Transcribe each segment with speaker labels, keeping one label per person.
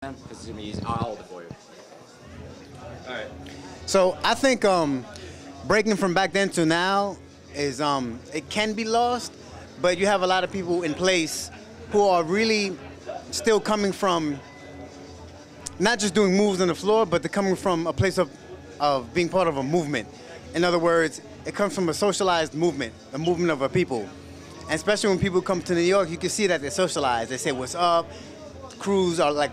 Speaker 1: Because it's gonna be easy. I'll hold it for you.
Speaker 2: All right. So I think breaking from back then to now is it can be lost, but you have a lot of people in place who are really still coming from not just doing moves on the floor, but they're coming from a place of being part of a movement. In other words, it comes from a socialized movement, a movement of a people. And especially when people come to New York, you can see that they're socialized. They say, what's up? Crews are like,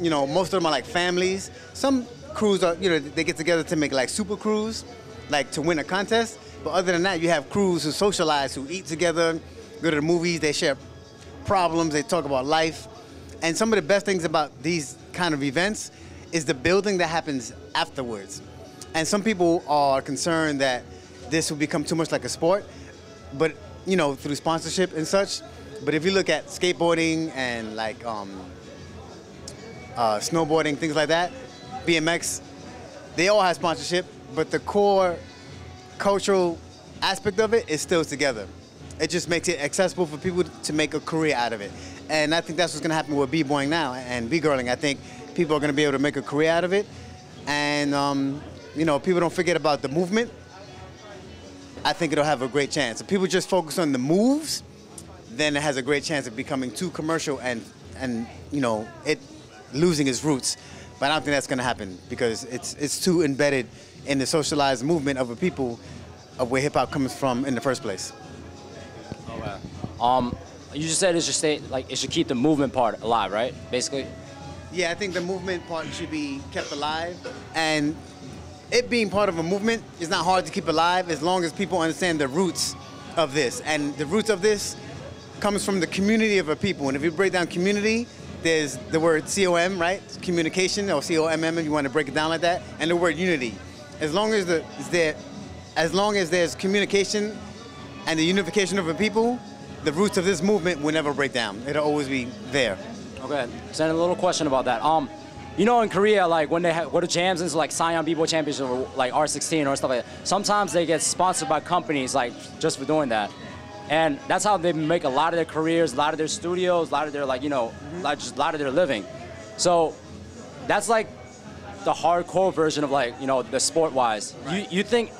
Speaker 2: most of them are like families. Some crews are, they get together to make like super crews, like to win a contest. But other than that, you have crews who socialize, who eat together, go to the movies, they share problems, they talk about life. And some of the best things about these kind of events is the building that happens afterwards. And some people are concerned that this will become too much like a sport, but through sponsorship and such. But if you look at skateboarding and like snowboarding, things like that, BMX, they all have sponsorship, but the core cultural aspect of it is still together. It just makes it accessible for people to make a career out of it. And I think that's what's gonna happen with b-boying now and b-girling. I think people are gonna be able to make a career out of it. And people don't forget about the movement. I think it'll have a great chance. If people just focus on the moves, then it has a great chance of becoming too commercial and it losing its roots. But I don't think that's gonna happen because it's too embedded in the socialized movement of a people of where hip hop comes from in the first place.
Speaker 1: Okay. You just said it should keep the movement part alive, right? Basically.
Speaker 2: Yeah, I think the movement part should be kept alive, and it being part of a movement is not hard to keep alive as long as people understand the roots of this. And the roots of this comes from the community of a people. And if you break down community, there's the word COM, right? Communication, or COMM if you want to break it down like that, and the word unity. As long as there's communication and the unification of a people, the roots of this movement will never break down. It'll always be there.
Speaker 1: Okay, so a little question about that. In Korea, like when they go to jams and like Scion B-Boy Championship or like R16 or stuff like that, sometimes they get sponsored by companies like just for doing that. And that's how they make a lot of their careers, a lot of their studios, a lot of their just a lot of their living. So that's like the hardcore version of the sport-wise. Right. You think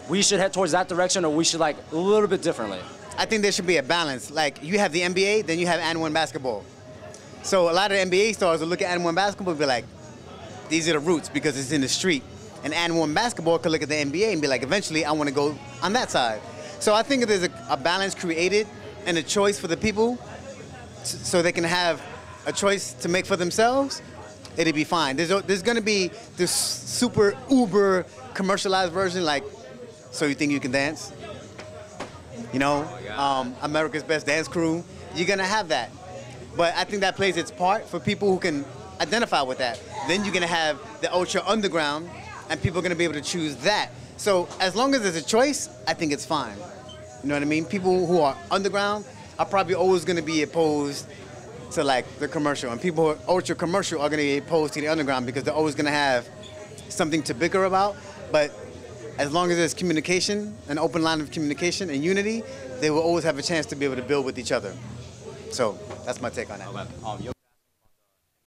Speaker 1: we should head towards that direction, or we should like a little bit differently?
Speaker 2: I think there should be a balance. Like you have the NBA, then you have and one basketball. So a lot of NBA stars will look at and one basketball and be like, these are the roots because it's in the street. And one basketball could look at the NBA and be like, eventually I want to go on that side. So I think if there's a balance created and a choice for the people so they can have a choice to make for themselves, it'll be fine. There's going to be this super uber commercialized version like, so you think you can dance? America's Best Dance Crew. You're going to have that. But I think that plays its part for people who can identify with that. Then you're going to have the ultra underground and people are going to be able to choose that. So as long as there's a choice, I think it's fine. You know what I mean? People who are underground are probably always going to be opposed to like the commercial, and people who are ultra commercial are going to be opposed to the underground because they're always going to have something to bicker about. But as long as there's communication, an open line of communication and unity, they will always have a chance to be able to build with each other. So that's my take on that.
Speaker 1: Okay.